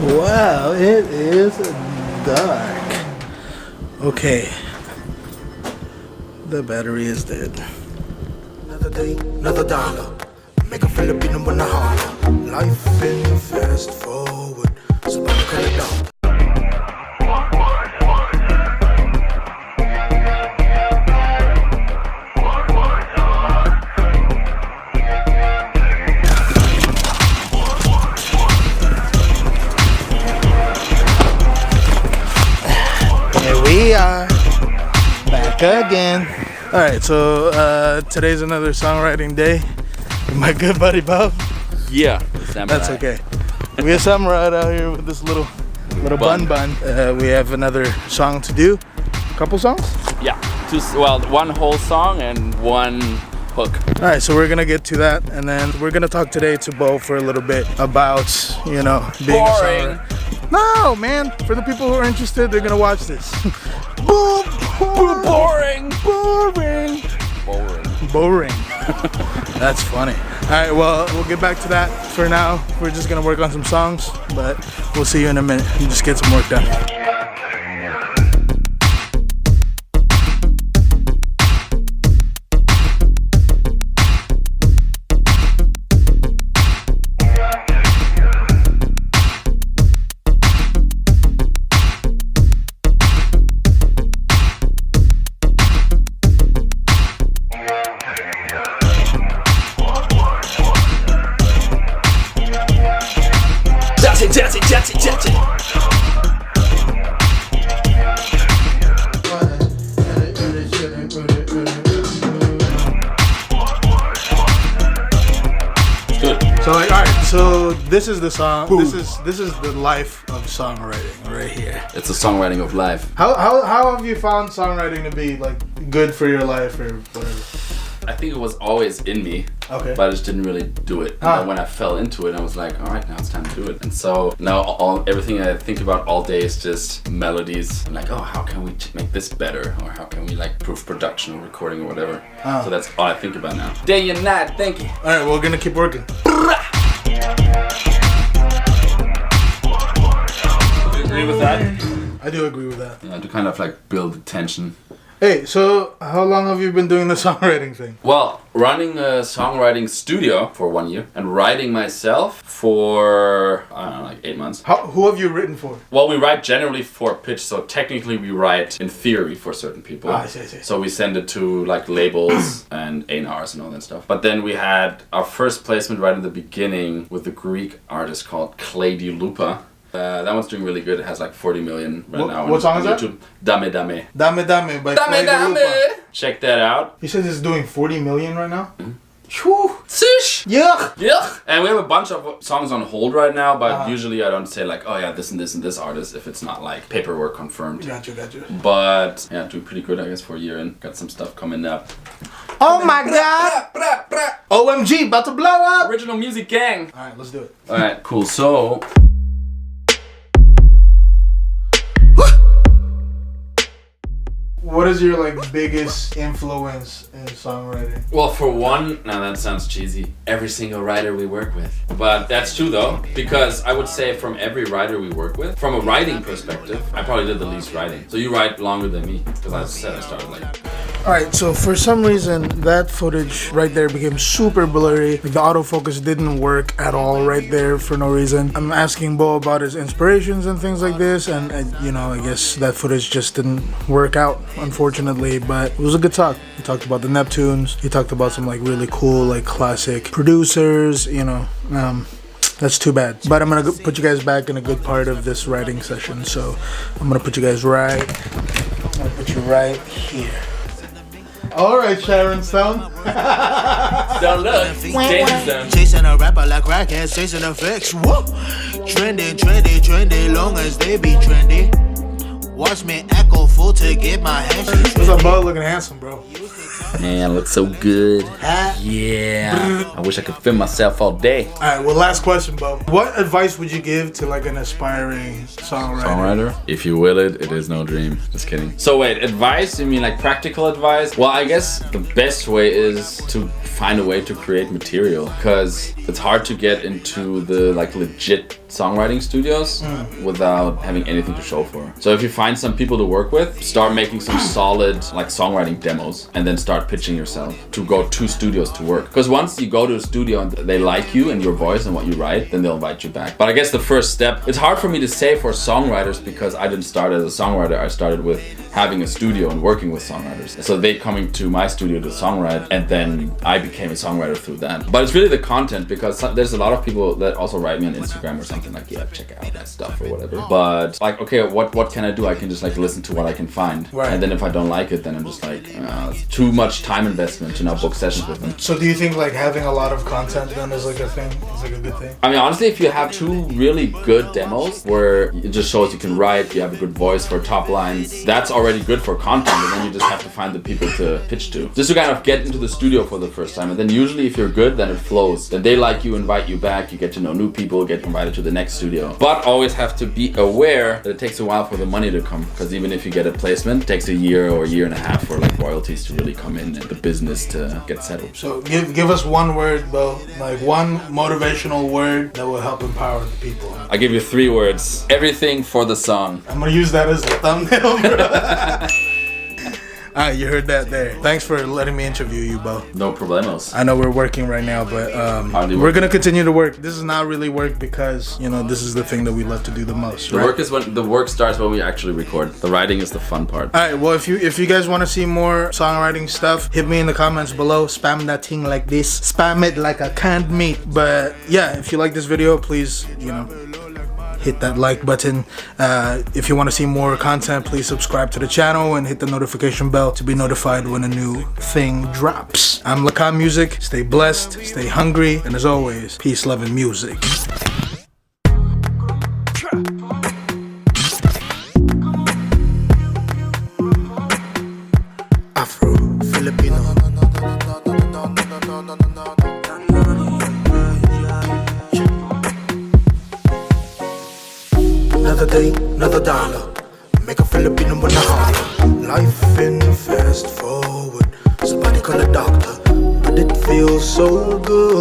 Wow, it is dark. Okay. The battery is dead. Another day, another dollar. Make a Filipino wanna holler. Life in fast forward. So I'm gonna down. We are back again. Alright, so today's another songwriting day with my good buddy Bob. Yeah, that's okay. We have some right out here with this little bun. We have another song to do. Couple songs? Yeah, one whole song and one hook. Alright, so we're gonna get to that, and then we're gonna talk today to Bo for a little bit about, you know, being a songwriter. No, man. For the people who are interested, they're gonna watch this. Boring. That's funny. All right, well, we'll get back to that. For now, we're just gonna work on some songs, but we'll see you in a minute and just get some work done. So like, all right, so this is the song. Boom. This is the life of songwriting right here. It's the songwriting of life. How have you found songwriting to be like good for your life or whatever? I think it was always in me, okay, but I just didn't really do it. And then when I fell into it, I was like, all right, now it's time to do it. And so now everything I think about all day is just melodies. I'm like, oh, how can we make this better? Or how can we like improve production or recording or whatever? So that's all I think about now. Day and night, thank you. All right, we're gonna keep working. Do you agree with that? I do agree with that. Yeah, to kind of like build the tension. Hey, so how long have you been doing the songwriting thing? Well, running a songwriting studio for 1 year and writing myself for, I don't know, like 8 months. Who have you written for? Well, we write generally for pitch, so technically we write in theory for certain people. I see. So we send it to like labels and A&Rs and all that stuff. But then we had our first placement right in the beginning with a Greek artist called Clay Di Lupa. That one's doing really good. It has like 40 million right now. What song is YouTube. that? Dame Dame. Dame Dame by Clay Di Lupa. Check that out. He says it's doing 40 million right now? Whew. Sish! Yuck! And we have a bunch of songs on hold right now, but usually I don't say like, oh yeah, this and this and this artist if it's not like paperwork confirmed. Got you. But yeah, doing pretty good I guess for a year and got some stuff coming up. Oh my god! OMG, about to blow up! Original Music Gang! Alright, let's do it. Alright, cool. So... What is your like biggest influence in songwriting? Well, for one, now that sounds cheesy, every single writer we work with. But that's true though, because I would say from every writer we work with, from a writing perspective, I probably did the least writing. So you write longer than me, because I said I started like... Alright, so for some reason, that footage right there became super blurry. Like the autofocus didn't work at all right there for no reason. I'm asking Bo about his inspirations and things like this, and you know, I guess that footage just didn't work out, unfortunately, but it was a good talk. He talked about the Neptunes, he talked about some like really cool, like classic producers, you know, that's too bad. But I'm gonna put you guys back in a good part of this writing session, so I'm gonna put you guys right here. Alright, Sharon Stone. Don't look. Jason. Chasing a rapper like crackheads, chasing effects. Whoa. Trendy, long as they be trendy. Watch me echo full to get my hands. What's up, Bo? Looking handsome, bro. Man, I look so good. Yeah. I wish I could film myself all day. All right, well, last question, Bo. What advice would you give to like an aspiring songwriter? If you will it, it is no dream. Just kidding. So wait, advice? You mean like practical advice? Well, I guess the best way is to find a way to create material, because it's hard to get into the like legit songwriting studios without having anything to show for. So if you find some people to work with, start making some solid like songwriting demos, and then start pitching yourself to go to studios to work. Because once you go to a studio and they like you and your voice and what you write, then they'll invite you back. But I guess the first step, it's hard for me to say for songwriters because I didn't start as a songwriter. I started with having a studio and working with songwriters. So they coming to my studio to songwrite, and then I became a songwriter through that. But it's really the content, because there's a lot of people that also write me on Instagram or something like, yeah, check out that stuff or whatever. But like, okay, what can I do? I can just like listen to what I can find. Right. And then if I don't like it, then I'm just like, it's too much time investment to now book sessions with them. So do you think like having a lot of content then is like a thing? Is like a good thing? I mean, honestly, if you have two really good demos where it just shows you can write, you have a good voice for top lines, that's already good for content, and then you just have to find the people to pitch to. Just to kind of get into the studio for the first time, and then usually if you're good, then it flows. Then they like you, invite you back, you get to know new people, get invited to the next studio. But always have to be aware that it takes a while for the money to come, because even if you get a placement, it takes a year or a year and a half for like royalties to really come in and the business to get settled. So give us one word, Bo, like one motivational word that will help empower the people. I'll give you 3 words. Everything for the song. I'm gonna use that as the thumbnail, bro. Alright, you heard that there. Thanks for letting me interview you, Bo. No problemos. I know we're working right now, but we're gonna continue to work. This is not really work because, you know, this is the thing that we love to do the most, right? The work is when the work starts when we actually record. The writing is the fun part. Alright, well, if you guys want to see more songwriting stuff, hit me in the comments below. Spam that thing like this. Spam it like a canned meat. But yeah, if you like this video, please, you know, hit that like button. If you want to see more content, please subscribe to the channel and hit the notification bell to be notified when a new thing drops. I'm LAKANVLOG. Stay blessed, stay hungry, and as always, peace, love, and music. Afro-Filipino. Another day, another dollar. Make a Filipino wanna holler. Life in fast forward. Somebody call a doctor, but it feels so good.